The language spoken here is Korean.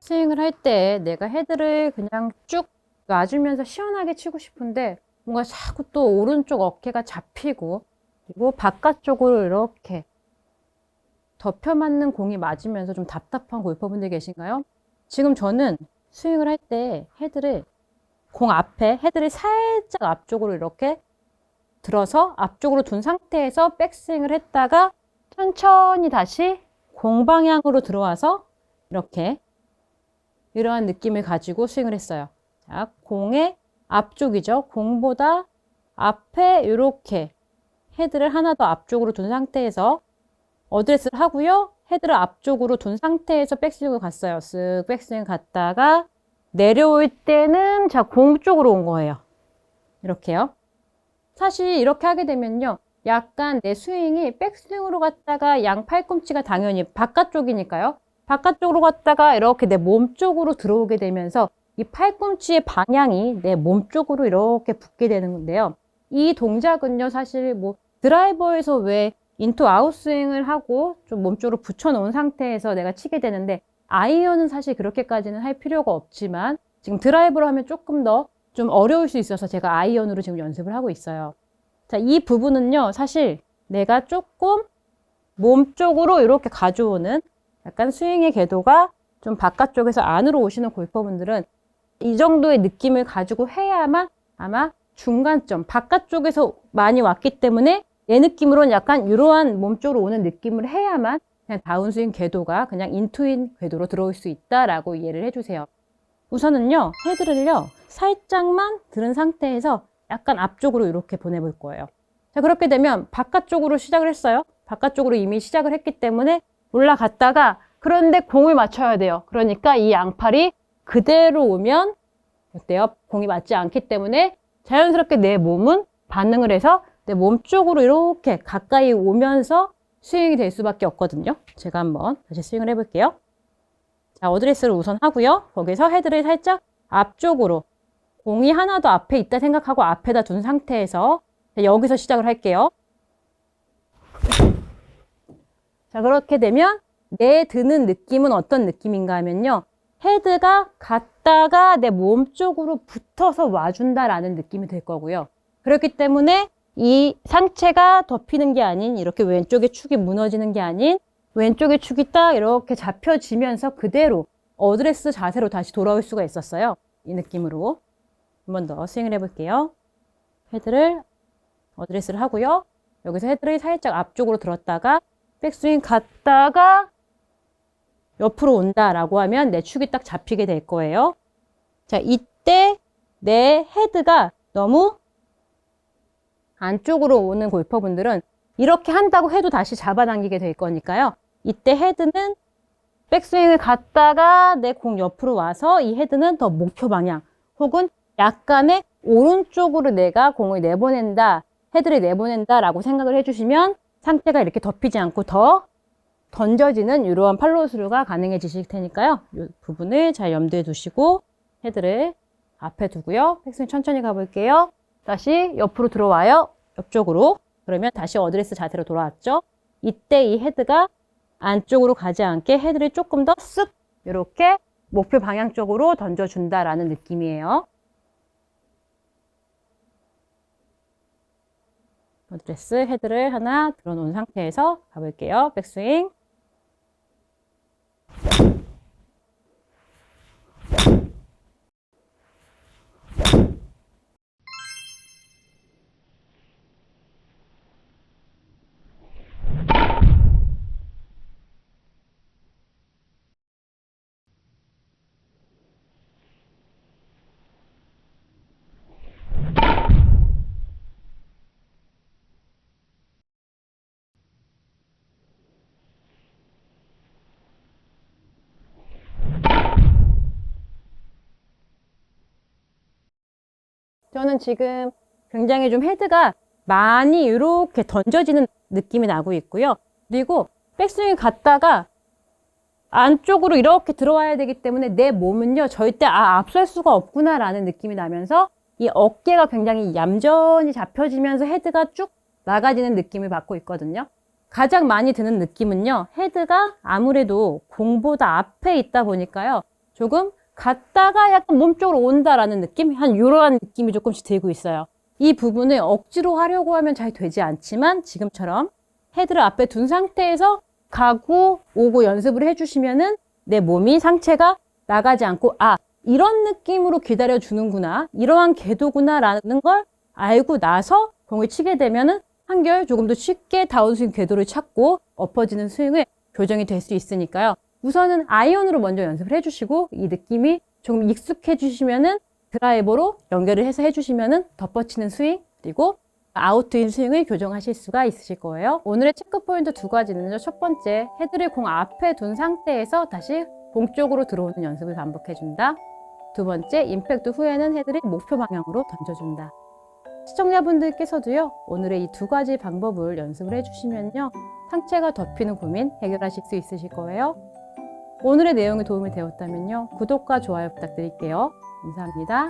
스윙을 할 때 내가 헤드를 그냥 쭉 놔주면서 시원하게 치고 싶은데 뭔가 자꾸 또 오른쪽 어깨가 잡히고 그리고 바깥쪽으로 이렇게 덮여 맞는 공이 맞으면서 좀 답답한 골퍼분들 계신가요? 지금 저는 스윙을 할 때 헤드를 공 앞에 헤드를 살짝 앞쪽으로 이렇게 들어서 앞쪽으로 둔 상태에서 백스윙을 했다가 천천히 다시 공 방향으로 들어와서 이렇게 이러한 느낌을 가지고 스윙을 했어요. 자, 공의 앞쪽이죠. 공보다 앞에 이렇게 헤드를 하나 더 앞쪽으로 둔 상태에서 어드레스를 하고요. 헤드를 앞쪽으로 둔 상태에서 백스윙을 갔어요. 쓱 백스윙 갔다가 내려올 때는 자, 공 쪽으로 온 거예요. 이렇게요. 사실 이렇게 하게 되면요. 약간 내 스윙이 백스윙으로 갔다가 양 팔꿈치가 당연히 바깥쪽이니까요. 바깥쪽으로 갔다가 이렇게 내 몸 쪽으로 들어오게 되면서 이 팔꿈치의 방향이 내 몸 쪽으로 이렇게 붙게 되는 건데요. 이 동작은요. 사실 뭐 드라이버에서 왜 인투 아웃스윙을 하고 좀 몸쪽으로 붙여놓은 상태에서 내가 치게 되는데 아이언은 사실 그렇게까지는 할 필요가 없지만 지금 드라이버로 하면 조금 더 좀 어려울 수 있어서 제가 아이언으로 지금 연습을 하고 있어요. 자, 이 부분은요, 사실 내가 조금 몸 쪽으로 이렇게 가져오는 약간 스윙의 궤도가 좀 바깥쪽에서 안으로 오시는 골퍼분들은 이 정도의 느낌을 가지고 해야만 아마 중간점, 바깥쪽에서 많이 왔기 때문에 내 느낌으로는 약간 이러한 몸 쪽으로 오는 느낌을 해야만 그냥 다운스윙 궤도가 그냥 인투인 궤도로 들어올 수 있다라고 이해를 해주세요. 우선은요, 헤드를요, 살짝만 들은 상태에서 약간 앞쪽으로 이렇게 보내볼 거예요. 자, 그렇게 되면 바깥쪽으로 시작을 했어요. 바깥쪽으로 이미 시작을 했기 때문에 올라갔다가 그런데 공을 맞춰야 돼요. 그러니까 이 양팔이 그대로 오면 어때요? 공이 맞지 않기 때문에 자연스럽게 내 몸은 반응을 해서 내 몸 쪽으로 이렇게 가까이 오면서 스윙이 될 수밖에 없거든요. 제가 한번 다시 스윙을 해볼게요. 자, 어드레스를 우선 하고요. 거기서 헤드를 살짝 앞쪽으로 공이 하나 더 앞에 있다 생각하고 앞에다 둔 상태에서 여기서 시작을 할게요. 자, 그렇게 되면 내 드는 느낌은 어떤 느낌인가 하면요. 헤드가 갔다가 내 몸 쪽으로 붙어서 와준다라는 느낌이 될 거고요. 그렇기 때문에 이 상체가 덮이는 게 아닌 이렇게 왼쪽의 축이 무너지는 게 아닌 왼쪽의 축이 딱 이렇게 잡혀지면서 그대로 어드레스 자세로 다시 돌아올 수가 있었어요. 이 느낌으로. 한 번 더 스윙을 해볼게요. 헤드를 어드레스를 하고요. 여기서 헤드를 살짝 앞쪽으로 들었다가 백스윙 갔다가 옆으로 온다라고 하면 내 축이 딱 잡히게 될 거예요. 자, 이때 내 헤드가 너무 안쪽으로 오는 골퍼분들은 이렇게 한다고 해도 다시 잡아당기게 될 거니까요. 이때 헤드는 백스윙을 갔다가 내 공 옆으로 와서 이 헤드는 더 목표 방향 혹은 약간의 오른쪽으로 내가 공을 내보낸다, 헤드를 내보낸다 라고 생각을 해주시면 상태가 이렇게 덮이지 않고 더 던져지는 이러한 팔로우스루가 가능해지실 테니까요. 이 부분을 잘 염두에 두시고 헤드를 앞에 두고요. 백스윙 천천히 가볼게요. 다시 옆으로 들어와요. 옆쪽으로. 그러면 다시 어드레스 자세로 돌아왔죠. 이때 이 헤드가 안쪽으로 가지 않게 헤드를 조금 더 쓱 이렇게 목표 방향 쪽으로 던져준다라는 느낌이에요. 어드레스 헤드를 하나 들어놓은 상태에서 가볼게요. 백스윙. 저는 지금 굉장히 좀 헤드가 많이 이렇게 던져지는 느낌이 나고 있고요. 그리고 백스윙 갔다가 안쪽으로 이렇게 들어와야 되기 때문에 내 몸은요, 절대 앞설 수가 없구나 라는 느낌이 나면서 이 어깨가 굉장히 얌전히 잡혀지면서 헤드가 쭉 나가지는 느낌을 받고 있거든요. 가장 많이 드는 느낌은요, 헤드가 아무래도 공보다 앞에 있다 보니까요, 조금 갔다가 약간 몸 쪽으로 온다라는 느낌? 한 이러한 느낌이 조금씩 들고 있어요. 이 부분을 억지로 하려고 하면 잘 되지 않지만 지금처럼 헤드를 앞에 둔 상태에서 가고 오고 연습을 해주시면은 내 몸이 상체가 나가지 않고 이런 느낌으로 기다려 주는구나, 이러한 궤도구나 라는 걸 알고 나서 공을 치게 되면은 한결 조금 더 쉽게 다운스윙 궤도를 찾고 엎어지는 스윙을 교정이 될 수 있으니까요. 우선은 아이언으로 먼저 연습을 해주시고 이 느낌이 조금 익숙해지시면은 드라이버로 연결을 해서 해주시면은 덮어치는 스윙 그리고 아웃인 스윙을 교정하실 수가 있으실 거예요. 오늘의 체크 포인트 두 가지는요. 첫 번째, 헤드를 공 앞에 둔 상태에서 다시 공 쪽으로 들어오는 연습을 반복해준다. 두 번째, 임팩트 후에는 헤드를 목표 방향으로 던져준다. 시청자분들께서도요, 오늘의 이 두 가지 방법을 연습을 해주시면요, 상체가 덮이는 고민 해결하실 수 있으실 거예요. 오늘의 내용이 도움이 되었다면요, 구독과 좋아요 부탁드릴게요. 감사합니다.